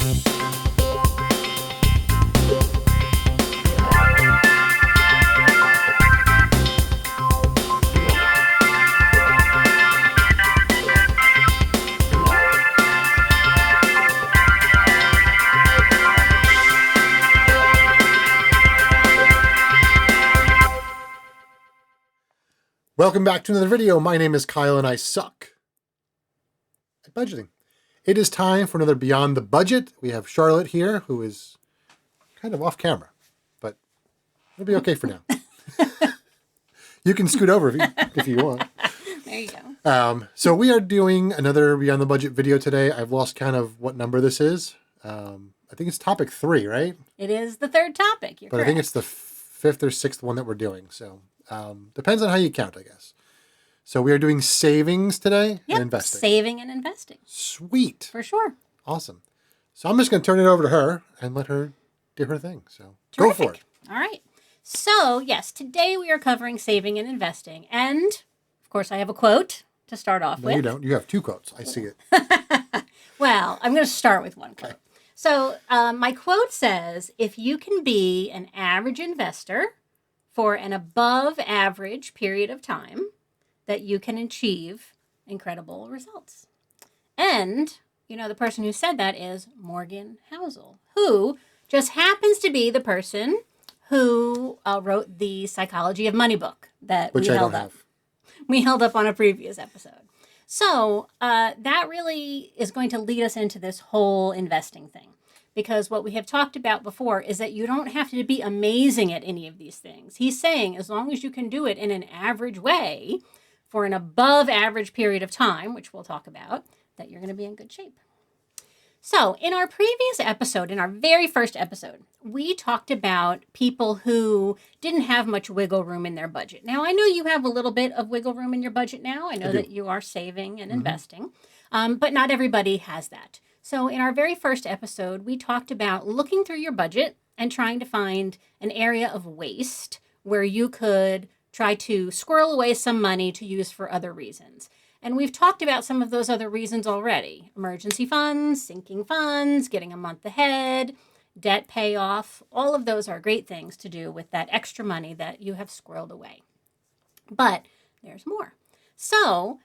Welcome back to another video. My name is Kyle and I suck at budgeting. It is time for another Beyond the Budget. We have Charlotte here, who is kind of off camera, but it'll be okay for now. You can scoot over if you want. There you go. So we are doing another Beyond the Budget video today. I've lost count of what number this is. I think it's topic 3, right? It is the third topic. You're correct. I think it's the 5th or 6th one that we're doing. So depends on how you count, I guess. So we are doing savings today and investing. Saving and investing. Sweet. For sure. Awesome. So I'm just going to turn it over to her and let her do her thing. So Terrific. Go for it. All right. So, yes, today we are covering saving and investing. And, of course, I have a quote to start off with. No, you don't. You have 2 quotes. I see it. Well, I'm going to start with one quote. Okay. So my quote says, if you can be an average investor for an above average period of time, that you can achieve incredible results. And, you know, the person who said that is Morgan Housel, who just happens to be the person who wrote the Psychology of Money book that Which we I held don't up. have. We held up on a previous episode. So that really is going to lead us into this whole investing thing. Because what we have talked about before is that you don't have to be amazing at any of these things. He's saying as long as you can do it in an average way for an above average period of time, which we'll talk about, that you're going to be in good shape. So in our previous episode, in our very first episode, we talked about people who didn't have much wiggle room in their budget. Now, I know you have a little bit of wiggle room in your budget now. I know that you are saving and investing, but not everybody has that. So in our very first episode, we talked about looking through your budget and trying to find an area of waste where you could try to squirrel away some money to use for other reasons. And we've talked about some of those other reasons already. Emergency funds, sinking funds, getting a month ahead, debt payoff. All of those are great things to do with that extra money that you have squirreled away. But there's more. So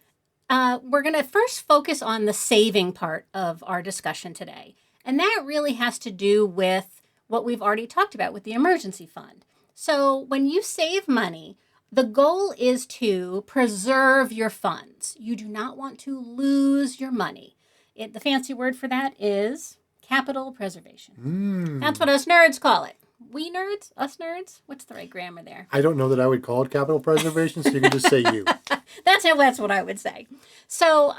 we're going to first focus on the saving part of our discussion today. And that really has to do with what we've already talked about with the emergency fund. So when you save money, the goal is to preserve your funds. You do not want to lose your money. The fancy word for that is capital preservation. That's what us nerds call it. We nerds? Us nerds? What's the right grammar there? I don't know that I would call it capital preservation, so you can just say you. That's what I would say. So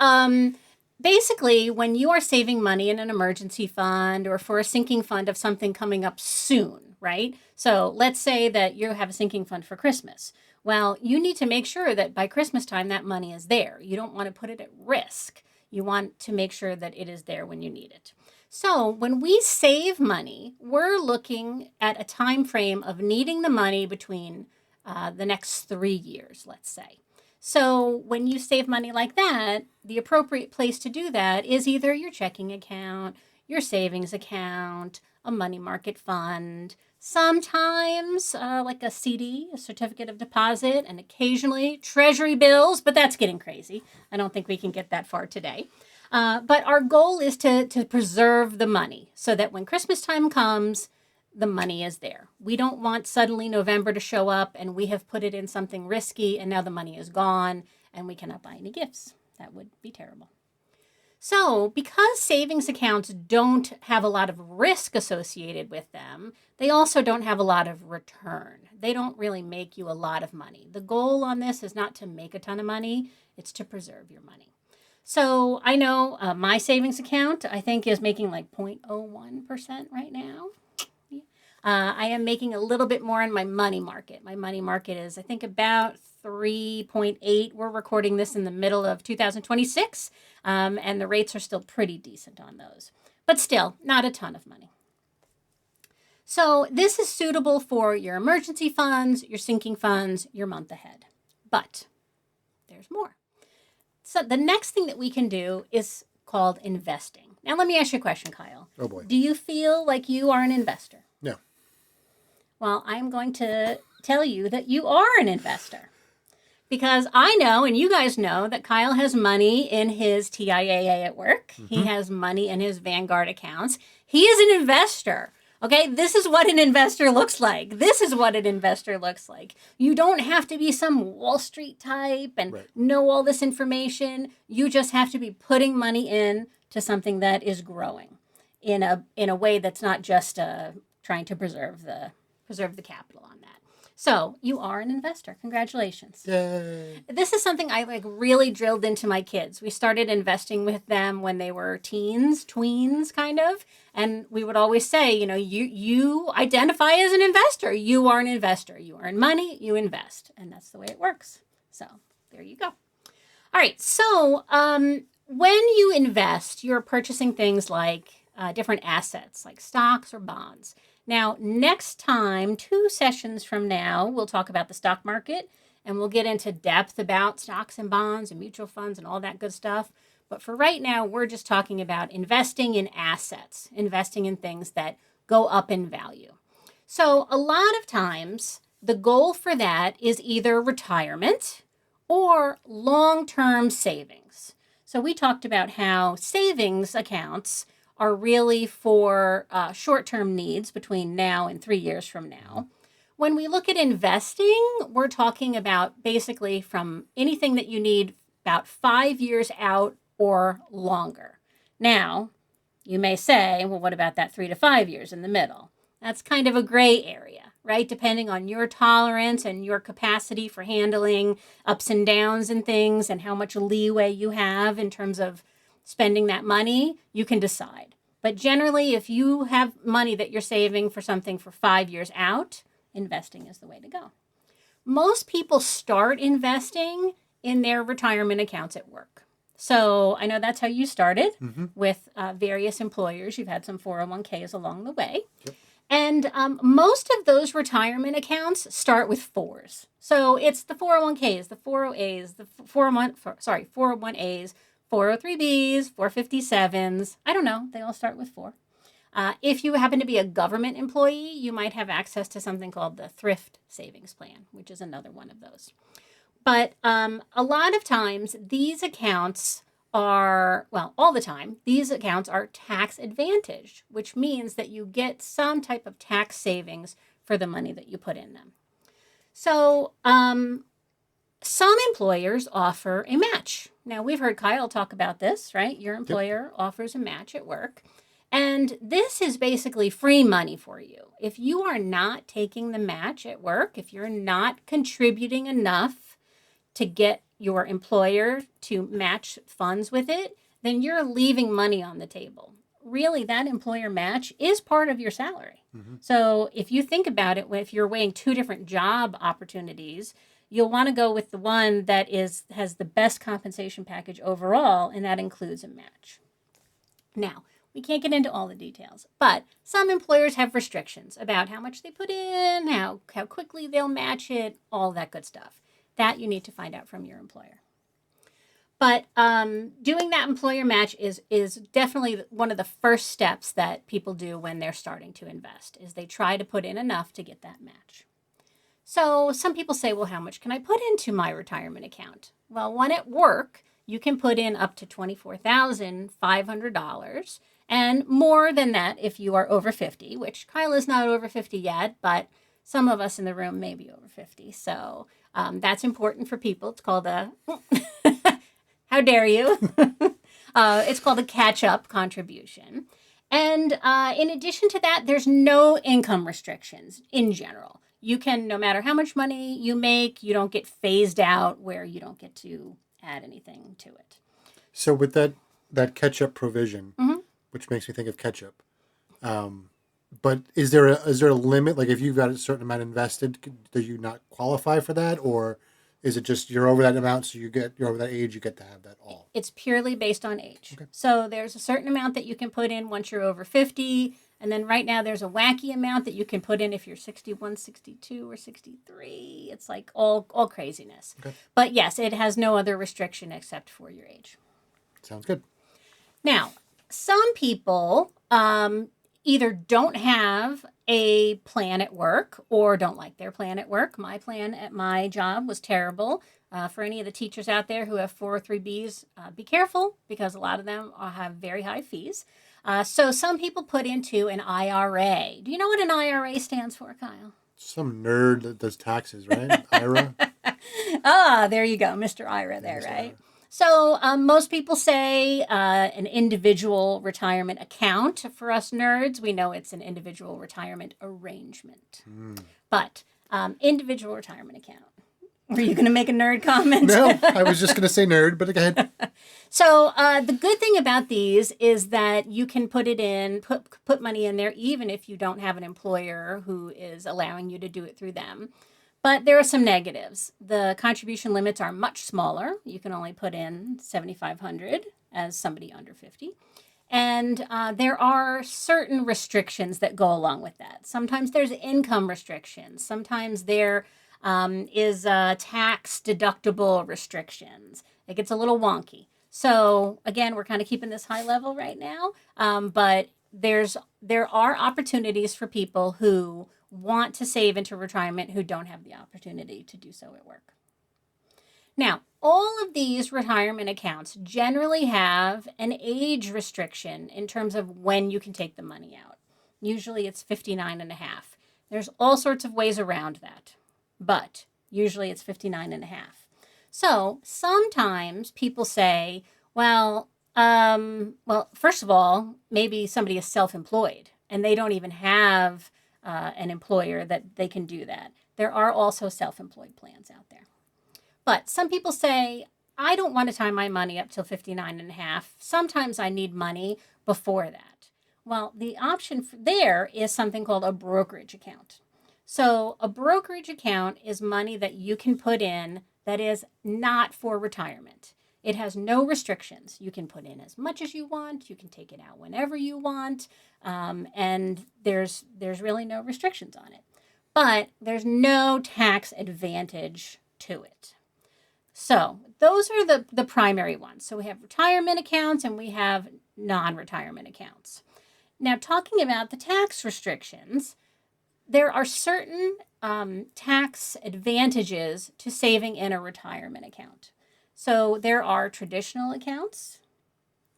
basically, when you are saving money in an emergency fund or for a sinking fund of something coming up soon, right? So let's say that you have a sinking fund for Christmas. Well, you need to make sure that by Christmas time that money is there. You don't want to put it at risk. You want to make sure that it is there when you need it. So when we save money, we're looking at a time frame of needing the money between the next 3 years, let's say. So when you save money like that, the appropriate place to do that is either your checking account, your savings account, a money market fund, sometimes like a CD, a certificate of deposit, and occasionally treasury bills, but that's getting crazy. I don't think we can get that far today. But our goal is to preserve the money so that when Christmas time comes, the money is there. We don't want suddenly November to show up and we have put it in something risky and now the money is gone and we cannot buy any gifts. That would be terrible. So because savings accounts don't have a lot of risk associated with them, they also don't have a lot of return. They don't really make you a lot of money. The goal on this is not to make a ton of money, it's to preserve your money. So I know my savings account, I think, is making like 0.01% right now. I am making a little bit more in my money market. My money market is, I think, about 3.8. We're recording this in the middle of 2026, and the rates are still pretty decent on those. But still, not a ton of money. So this is suitable for your emergency funds, your sinking funds, your month ahead. But there's more. So the next thing that we can do is called investing. Now, let me ask you a question, Kyle. Oh boy. Do you feel like you are an investor? No. Well, I'm going to tell you that you are an investor. Because I know, and you guys know, that Kyle has money in his TIAA at work. He has money in his Vanguard accounts. He is an investor. Okay, this is what an investor looks like. This is what an investor looks like. You don't have to be some Wall Street type and know all this information. You just have to be putting money in to something that is growing in a way that's not just trying to preserve the capital on that. So you are an investor. Congratulations. Yay. This is something I really drilled into my kids. We started investing with them when they were tweens kind of. And we would always say, you identify as an investor. You are an investor. You earn money, you invest. And that's the way it works. So there you go. All right. So when you invest, you're purchasing things like different assets like stocks or bonds. Now, next time, 2 sessions from now, we'll talk about the stock market and we'll get into depth about stocks and bonds and mutual funds and all that good stuff. But for right now, we're just talking about investing in assets, investing in things that go up in value. So a lot of times, the goal for that is either retirement or long-term savings. So we talked about how savings accounts are really for short-term needs between now and 3 years from now. When we look at investing, we're talking about basically from anything that you need about 5 years out or longer. Now, you may say, well, what about that 3 to 5 years in the middle? That's kind of a gray area, right? Depending on your tolerance and your capacity for handling ups and downs and things and how much leeway you have in terms of spending that money, you can decide. But generally, if you have money that you're saving for something for 5 years out, investing is the way to go. Most people start investing in their retirement accounts at work. So I know that's how you started with various employers. You've had some 401ks along the way. Yep. And most of those retirement accounts start with 4s. So it's the 401ks, the 408s, the 401as, 403bs, 457s. I don't know. They all start with 4. If you happen to be a government employee, you might have access to something called the Thrift Savings Plan, which is another one of those. But a lot of times, these accounts are, well, all the time, these accounts are tax advantaged, which means that you get some type of tax savings for the money that you put in them. So some employers offer a match. Now, we've heard Kyle talk about this, right? Your employer offers a match at work. And this is basically free money for you. If you are not taking the match at work, if you're not contributing enough to get your employer to match funds with it, then you're leaving money on the table. Really, that employer match is part of your salary. So if you think about it, if you're weighing 2 different job opportunities, you'll want to go with the one that has the best compensation package overall, and that includes a match. Now, we can't get into all the details, but some employers have restrictions about how much they put in, how quickly they'll match it, all that good stuff. That you need to find out from your employer. But doing that employer match is definitely one of the first steps that people do when they're starting to invest, is they try to put in enough to get that match. So some people say, well, how much can I put into my retirement account? Well, when at work, you can put in up to $24,500 and more than that if you are over 50, which Kyle is not over 50 yet, but some of us in the room may be over 50. So that's important for people. It's called a, how dare you? It's called a catch-up contribution. And in addition to that, there's no income restrictions in general. You can, no matter how much money you make, you don't get phased out where you don't get to add anything to it. So with that catch-up provision, which makes me think of ketchup, but is there a limit? Like if you've got a certain amount invested, do you not qualify for that, or is it just you're over that amount, so you're over that age, you get to have that all? It's purely based on age. Okay. So there's a certain amount that you can put in once you're over 50. And then right now there's a wacky amount that you can put in if you're 61, 62, or 63. It's like all craziness. Okay. But yes, it has no other restriction except for your age. Sounds good. Now, some people either don't have a plan at work or don't like their plan at work. My plan at my job was terrible. For any of the teachers out there who have 403Bs, be careful because a lot of them have very high fees. So some people put into an IRA. Do you know what an IRA stands for, Kyle? Some nerd that does taxes, right? IRA. There you go, Mr. IRA there, Mr. right? IRA. So most people say an individual retirement account. For us nerds, we know it's an individual retirement arrangement. But individual retirement account. Were you going to make a nerd comment? No, I was just going to say nerd, but go ahead. So the good thing about these is that you can put money in there even if you don't have an employer who is allowing you to do it through them. But there are some negatives. The contribution limits are much smaller. You can only put in $7,500 as somebody under 50. And there are certain restrictions that go along with that. Sometimes there's income restrictions. Sometimes there is tax deductible restrictions. It gets a little wonky. So again, we're kind of keeping this high level right now, but there are opportunities for people who want to save into retirement who don't have the opportunity to do so at work. Now, all of these retirement accounts generally have an age restriction in terms of when you can take the money out. Usually it's 59 and a half. There's all sorts of ways around that, but usually it's 59 and a half. So sometimes people say, well, first of all, maybe somebody is self-employed and they don't even have an employer that they can do that. There are also self-employed plans out there. But some people say, I don't want to tie my money up till 59 and a half. Sometimes I need money before that. Well, the option there is something called a brokerage account. So a brokerage account is money that you can put in that is not for retirement. It has no restrictions. You can put in as much as you want. You can take it out whenever you want. And there's really no restrictions on it. But there's no tax advantage to it. So those are the primary ones. So we have retirement accounts and we have non-retirement accounts. Now, talking about the tax restrictions, there are certain tax advantages to saving in a retirement account. So there are traditional accounts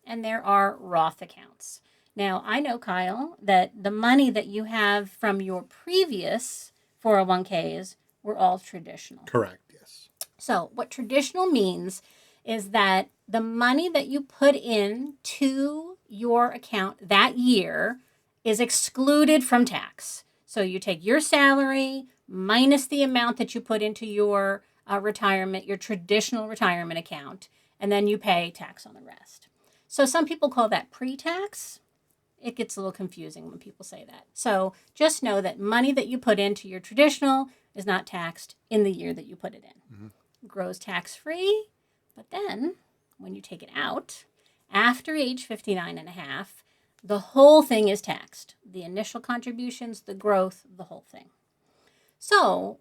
and there are Roth accounts. Now, I know, Kyle, that the money that you have from your previous 401ks were all traditional. Correct, yes. So what traditional means is that the money that you put in to your account that year is excluded from tax. So you take your salary minus the amount that you put into your retirement, your traditional retirement account, and then you pay tax on the rest. So some people call that pre-tax. It gets a little confusing when people say that. So just know that money that you put into your traditional is not taxed in the year that you put it in. Mm-hmm. It grows tax-free, but then when you take it out, after age 59 and a half, the whole thing is taxed. The initial contributions, the growth, the whole thing. So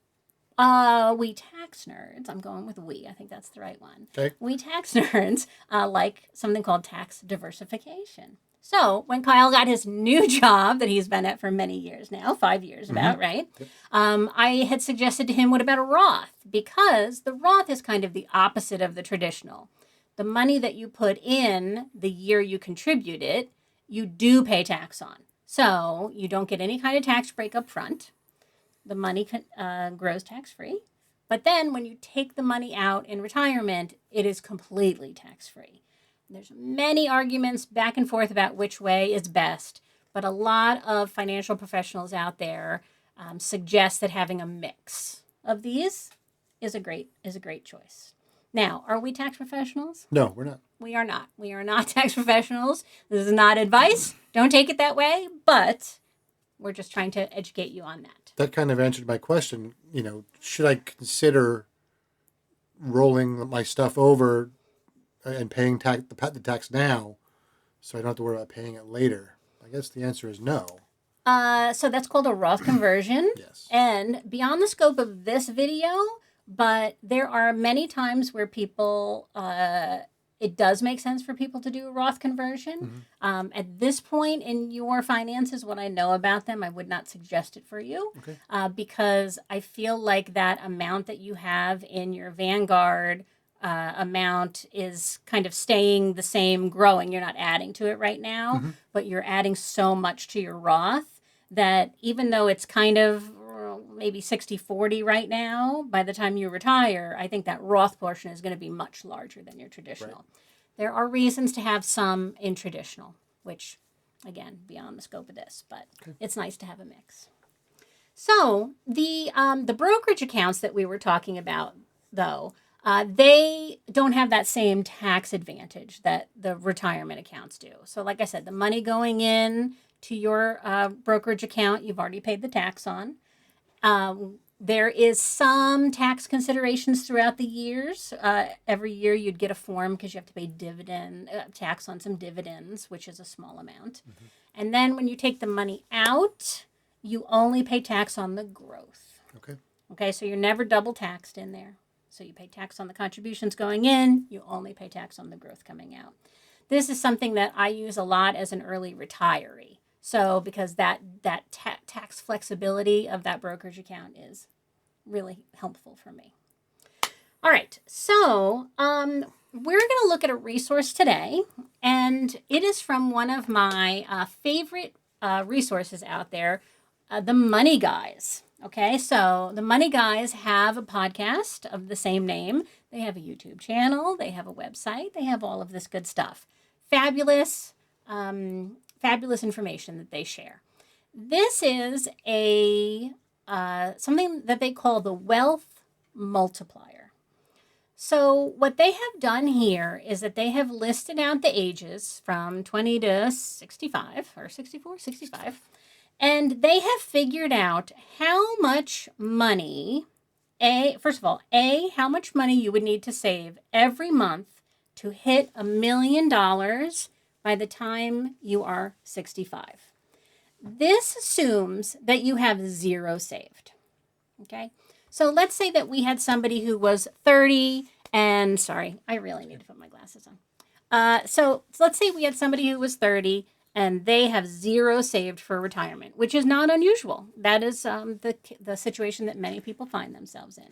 we tax nerds, I'm going with we, I think that's the right one. Okay. We tax nerds like something called tax diversification. So when Kyle got his new job that he's been at for many years now, 5 years about, right? Yep. I had suggested to him, what about a Roth? Because the Roth is kind of the opposite of the traditional. The money that you put in the year you contribute it, you do pay tax on. So you don't get any kind of tax break up front. The money grows tax-free. But then when you take the money out in retirement, it is completely tax-free. There's many arguments back and forth about which way is best, but a lot of financial professionals out there suggest that having a mix of these is a great choice. Now, are we tax professionals? No, we're not. We are not. We are not tax professionals. This is not advice. Don't take it that way, but we're just trying to educate you on that. That kind of answered my question. Should I consider rolling my stuff over and paying the tax now so I don't have to worry about paying it later? I guess the answer is no. So that's called a Roth conversion. Yes. And beyond the scope of this video, but there are many times where people it does make sense for people to do a Roth conversion. At this point in your finances, what I know about them, I would not suggest it for you Okay. because I feel like that amount that you have in your Vanguard amount is kind of staying the same, growing. You're not adding to it right now, but you're adding so much to your Roth that even though it's kind of maybe 60-40 right now, by the time you retire, I think that Roth portion is going to be much larger than your traditional. Right. There are reasons to have some in traditional, which, again, beyond the scope of this, but it's nice to have a mix. So the brokerage accounts that we were talking about, though, they don't have that same tax advantage that the retirement accounts do. So like I said, the money going in to your brokerage account, you've already paid the tax on. There is some tax considerations throughout the years. Every year you'd get a form because you have to pay dividend tax on some dividends, which is a small amount. And then when you take the money out, you only pay tax on the growth. Okay. Okay, so you're never double taxed in there. So you pay tax on the contributions going in, you only pay tax on the growth coming out. This is something that I use a lot as an early retiree. So because that tax flexibility of that brokerage account is really helpful for me. All right, so we're going to look at a resource today, and it is from one of my favorite resources out there, the Money Guys. Okay, so the Money Guys have a podcast of the same name. They have a YouTube channel. They have a website. They have all of this good stuff. Fabulous, fabulous information that they share. This is a something that they call the wealth multiplier. So what they have done here is that they have listed out the ages from 20 to 65 or 64, 65. And they have figured out how much money, first of all, how much money you would need to save every month to hit $1 million by the time you are 65. This assumes that you have zero saved. Okay? So let's say that we had somebody who was 30 and, sorry, I really need to put my glasses on. So let's say we had somebody who was 30 and they have zero saved for retirement, which is not unusual. That is the situation that many people find themselves in.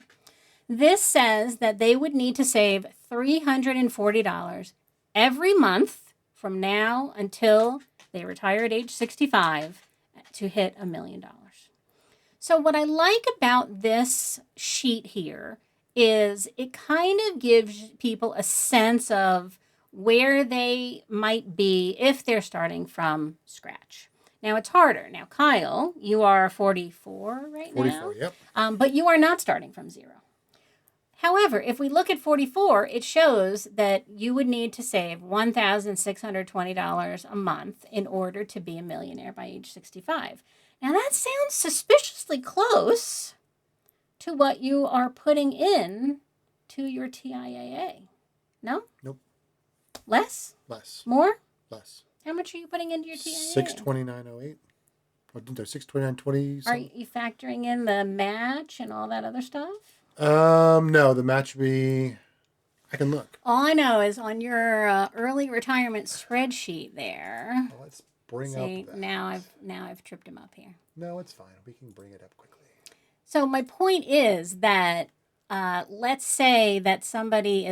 This says that they would need to save $340 every month from now until they retire at age 65 to hit $1 million. So what I like about this sheet here is it kind of gives people a sense of where they might be if they're starting from scratch. Now, it's harder. Now, Kyle, you are 44 right 44, now. yep. But you are not starting from zero. However, if we look at 44, it shows that you would need to save $1,620 a month in order to be a millionaire by age 65. Now, that sounds suspiciously close to what you are putting in to your TIAA. No? Nope. Less? Less. More? Less. How much are you putting into your TIAA? 629.08. Or didn't there 629.20? Are you factoring in the match and all that other stuff? No, the match would be. I can look. All I know is on your early retirement spreadsheet there. Well, let's bring See, up that. now I've tripped him up here. No, it's fine. We can bring it up quickly. So my point is that let's say that somebody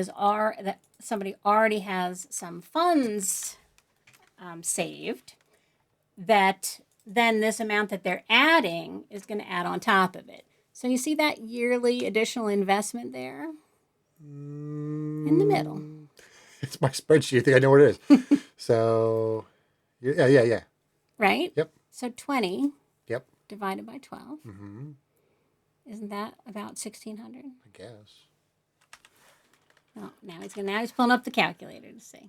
already has some funds saved, that then this amount that they're adding is going to add on top of it. So you see that yearly additional investment there in the middle. It's my spreadsheet. I think I know what it is. So, yeah. Right? Yep. So 20 Yep. divided by 12. Mm-hmm. Isn't that about 1,600? I guess. Oh, now he's pulling up the calculator to see.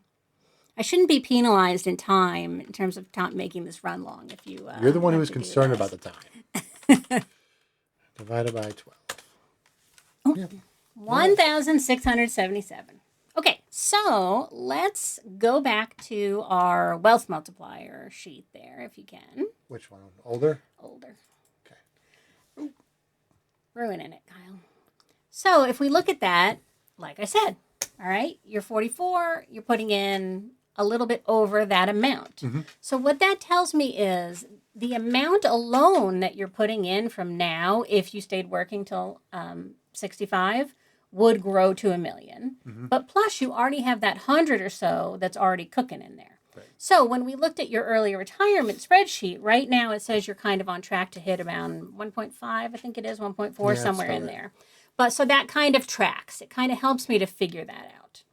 I shouldn't be penalized in time in terms of making this run long. If you You're the one who have was to do concerned this. about the time. Divided by 12. Oh, Yeah. 1,677. Okay, so let's go back to our wealth multiplier sheet there, if you can. Which one? Older? Older. Okay. Ruining it, Kyle. So if we look at that, like I said, All right, you're 44, you're putting in a little bit over that amount. So what that tells me is the amount alone that you're putting in from now, if you stayed working till 65, would grow to $1 million. But plus, you already have that 100 or so that's already cooking in there. Right. So when we looked at your early retirement spreadsheet, right now it says you're kind of on track to hit around 1.5, I think it is 1.4, Yeah, somewhere it's in about right. there. But so that kind of tracks. It kind of helps me to figure that out.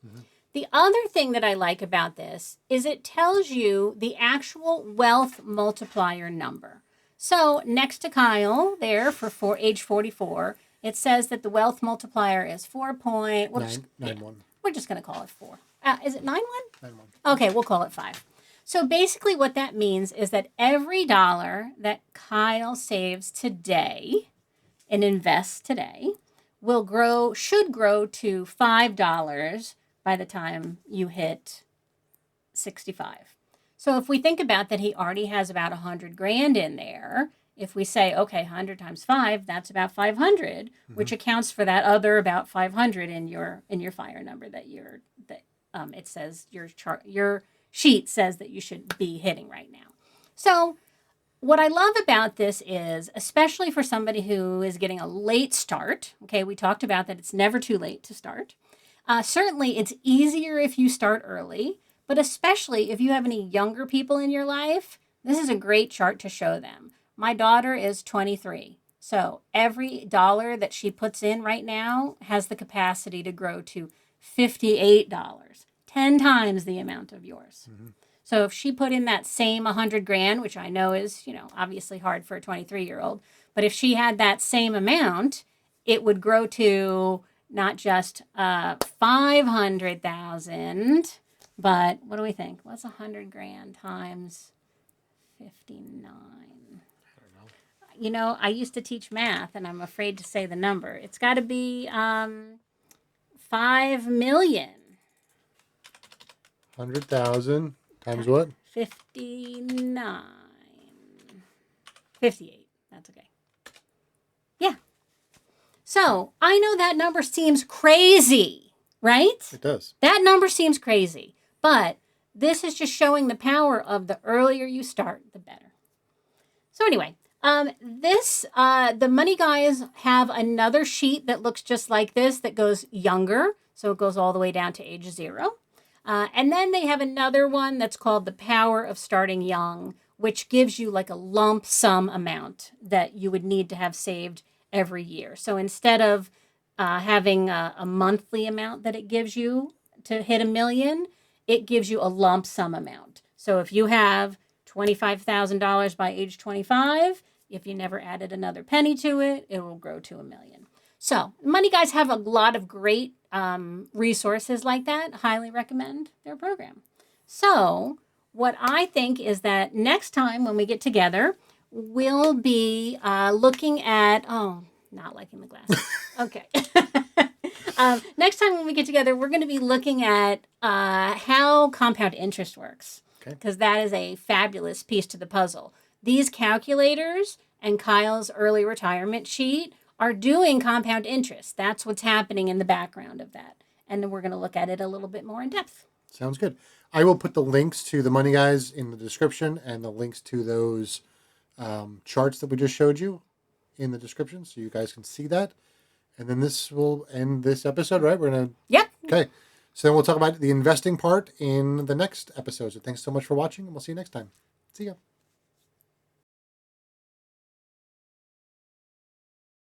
The other thing that I like about this is it tells you the actual wealth multiplier number. So next to Kyle there for age 44, it says that the wealth multiplier is 4 point. Nine one. We're just going to call it 4. Is it 9-1? 9-1. Okay, we'll call it 5. So basically what that means is that every dollar that Kyle saves today and invests today should grow to $5 by the time you hit 65. So if we think about that, he already has about 100 grand in there. If we say, okay, 100 times 5, that's about 500, which accounts for that other about 500 in your fire number that it says your sheet says that you should be hitting right now. So what I love about this is, especially for somebody who is getting a late start, okay, we talked about that it's never too late to start. Certainly, it's easier if you start early, but especially if you have any younger people in your life, this is a great chart to show them. My daughter is 23, so every dollar that she puts in right now has the capacity to grow to $58, 10 times the amount of yours. So if she put in that same 100 grand, which I know is, obviously hard for a 23-year-old, but if she had that same amount, it would grow to not just 500,000, but what do we think? What's 100 grand times 59? I don't know. I used to teach math, and I'm afraid to say the number. It's got to be 5 million. 100,000 times what? 59. 58. That's okay. Yeah. So I know that number seems crazy, right? It does. That number seems crazy. But this is just showing the power of the earlier you start, the better. So anyway, the Money Guys have another sheet that looks just like this that goes younger. So it goes all the way down to age 0. And then they have another one that's called The Power of Starting Young, which gives you like a lump sum amount that you would need to have saved every year. So instead of having a monthly amount that it gives you to hit $1 million, it gives you a lump sum amount. So if you have $25,000 by age 25, if you never added another penny to it, it will grow to $1 million. So Money Guys have a lot of great resources like that. Highly recommend their program. So what I think is that next time when we get together, we'll be looking at, not liking the glasses. Okay. Next time when we get together, we're going to be looking at how compound interest works. Because that is a fabulous piece to the puzzle. These calculators and Kyle's early retirement sheet are doing compound interest. That's what's happening in the background of that. And then we're going to look at it a little bit more in depth. Sounds good. I will put the links to the Money Guys in the description and the links to those charts that we just showed you in the description so you guys can see that. And then this will end this episode, right? We're going to... Yep. Okay. So then we'll talk about the investing part in the next episode. So thanks so much for watching, and we'll see you next time. See ya.